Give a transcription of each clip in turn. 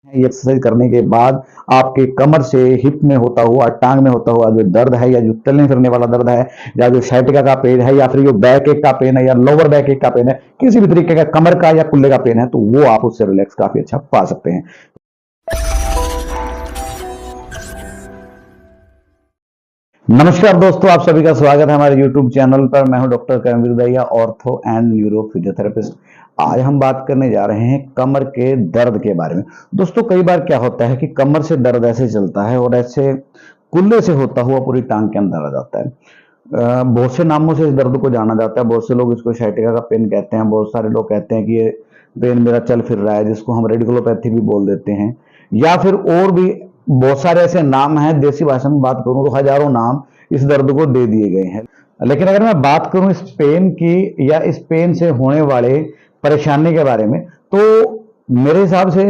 ये एक्सरसाइज करने के बाद आपके कमर से हिप में होता हुआ, टांग में होता हुआ जो दर्द है या जो चलने फिरने वाला दर्द है या जो साइटिका का पेन है या फिर जो बैक एक का पेन है या लोअर बैक एक का पेन है, किसी भी तरीके का कमर का या कुल्ले का पेन है, तो वो आप उससे रिलैक्स काफी अच्छा पा सकते हैं। नमस्कार दोस्तों, आप सभी का स्वागत है हमारे YouTube चैनल पर। मैं हूं doctor Karmveer Dahiya, ortho and neuro physiotherapist. आज हम बात करने जा रहे हैं कमर के दर्द के बारे में। दोस्तों, कई बार क्या होता है कि कमर से दर्द ऐसे चलता है और ऐसे कुल्ले से होता हुआ पूरी टांग के अंदर आ जाता है। बहुत से नामों से इस दर्द को जाना जाता है। बहुत से लोग इसको साइटिका का पेन कहते हैं, बहुत सारे लोग कहते हैं कि ये पेन मेरा चल फिर रहा है, जिसको हम रेडिकुलोपैथी भी बोल देते हैं, या फिर और भी बहुत सारे ऐसे नाम हैं। देसी भाषा में बात करूं तो हजारों नाम इस दर्द को दे दिए गए हैं। लेकिन अगर मैं बात करूं इस पेन की या इस पेन से होने वाले परेशानी के बारे में, तो मेरे हिसाब से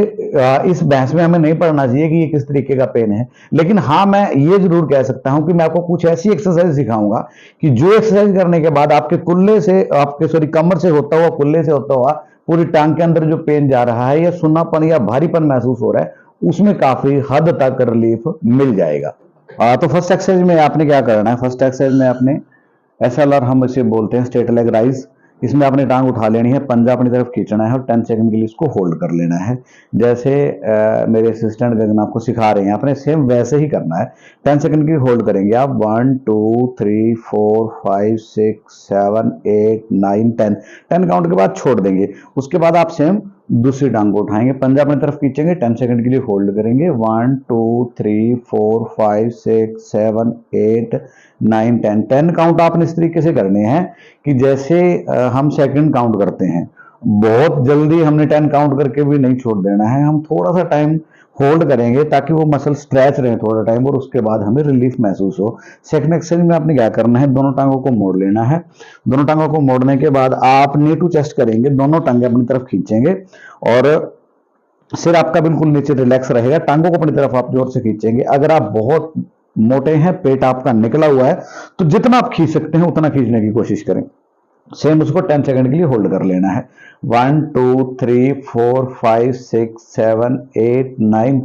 इस बहस में हमें नहीं पढ़ना चाहिए कि ये किस तरीके का पेन है। लेकिन हाँ, मैं ये जरूर कह सकता हूं कि मैं आपको कुछ ऐसी एक्सरसाइज सिखाऊंगा कि जो एक्सरसाइज करने के बाद आपके कुल्ले से, आपके कमर से होता हुआ, कुल्ले से होता हुआ पूरी टांग के अंदर जो पेन जा रहा है या सुन्नापन या भारीपन महसूस हो रहा है, उसमें काफी हद तक रिलीफ मिल जाएगा। तो फर्स्ट एक्सरसाइज में आपने क्या करना है? फर्स्ट एक्सरसाइज में आपने SLR, हम इसे बोलते हैं स्ट्रेट लेग राइज। इसमें आपने टांग उठा लेनी है, पंजा अपनी तरफ खींचना है और 10 सेकंड के लिए इसको होल्ड कर लेना है। जैसे मेरे असिस्टेंट गगन आपको सिखा रहे हैं, आपने सेम वैसे ही करना है। 10 सेकंड के लिए होल्ड करेंगे आप। 1 2 3 4 5 6 7 8 9 10 काउंट के बाद छोड़ देंगे। उसके बाद आप सेम दूसरी टांग को उठाएंगे, पंजा अपनी तरफ खींचेंगे, 10 सेकंड के लिए होल्ड करेंगे। 1 2 3 4 5 6 7 8 9 10 काउंट आपने इस तरीके से करने हैं कि जैसे हम सेकंड काउंट करते हैं। बहुत जल्दी हमने 10 काउंट करके भी नहीं छोड़ देना है, हम थोड़ा सा टाइम होल्ड करेंगे ताकि वो मसल स्ट्रेच रहे थोड़ा टाइम, और उसके बाद हमें रिलीफ महसूस हो। सेकंड एक्सरसाइज में आपने क्या करना है? दोनों टांगों को मोड़ लेना है। दोनों टांगों को मोड़ने के बाद आप नी टू चेस्ट करेंगे, दोनों टांगे अपनी तरफ खींचेंगे और सिर आपका बिल्कुल नीचे रिलैक्स रहेगा। टांगों को अपनी तरफ आप जोर से खींचेंगे। अगर आप बहुत मोटे हैं, पेट आपका निकला हुआ है, तो जितना आप खींच सकते हैं उतना खींचने की कोशिश करें। सेम उसको 10 सेकंड के लिए होल्ड कर लेना है। 1 2 3 4 5 6 7 8 9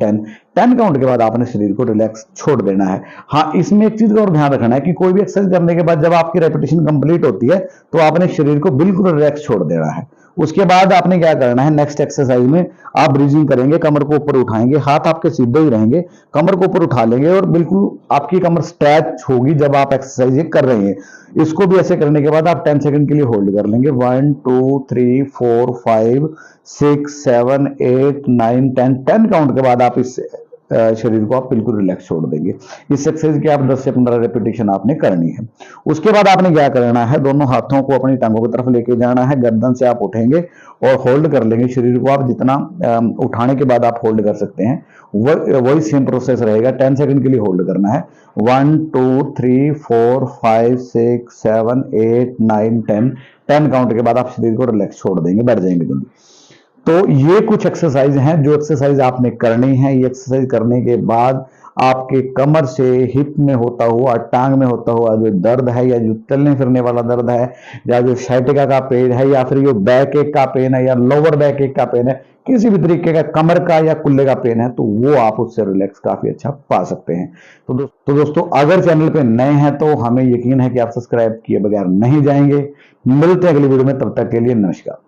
10 काउंट के बाद आपने शरीर को रिलैक्स छोड़ देना है। हाँ, इसमें एक चीज का और ध्यान रखना है कि कोई भी एक्सरसाइज करने के बाद जब आपकी रेपिटेशन कंप्लीट होती है, तो आपने शरीर को बिल्कुल रिलैक्स छोड़ देना है। उसके बाद आपने क्या करना है? नेक्स्ट एक्सरसाइज में आप ब्रीजिंग करेंगे, कमर को ऊपर उठाएंगे, हाथ आपके सीधे ही रहेंगे, कमर को ऊपर उठा लेंगे और बिल्कुल आपकी कमर स्ट्रेच होगी जब आप एक्सरसाइज ये कर रहे हैं। इसको भी ऐसे करने के बाद आप 10 सेकंड के लिए होल्ड कर लेंगे। 1 2 3 4 5 6 7 8 9 10 काउंट के बाद आप इस शरीर को आप बिल्कुल रिलैक्स छोड़ देंगे। इस एक्सरसाइज की आप 10 से 15 रेपिटेशन आपने करनी है। उसके बाद आपने क्या करना है? दोनों हाथों को अपनी टांगों की तरफ लेके जाना है, गर्दन से आप उठेंगे और होल्ड कर लेंगे शरीर को। आप जितना उठाने के बाद आप होल्ड कर सकते हैं, वही सेम प्रोसेस रहेगा। 10 सेकंड के लिए होल्ड करना है। 1 2 3 4 5 6 7 8 9 10 काउंट के बाद आप शरीर को रिलैक्स छोड़ देंगे, बैठ जाएंगे जल्दी। तो ये कुछ एक्सरसाइज हैं जो एक्सरसाइज आपने करनी है। ये एक्सरसाइज करने के बाद आपके कमर से हिप में होता हुआ, टांग में होता हुआ जो दर्द है या जो चलने फिरने वाला दर्द है या जो साइटिका का पेन है या फिर जो बैक एक का पेन है या लोअर बैक एक का पेन है, किसी भी तरीके का कमर का या कुल्ले का पेन है, तो वो आप उससे रिलैक्स काफी अच्छा पा सकते हैं। तो दोस्तों, अगर चैनल पे नए हैं तो हमें यकीन है कि आप सब्सक्राइब किए बगैर नहीं जाएंगे। मिलते हैं अगली वीडियो में, तब तक के लिए नमस्कार।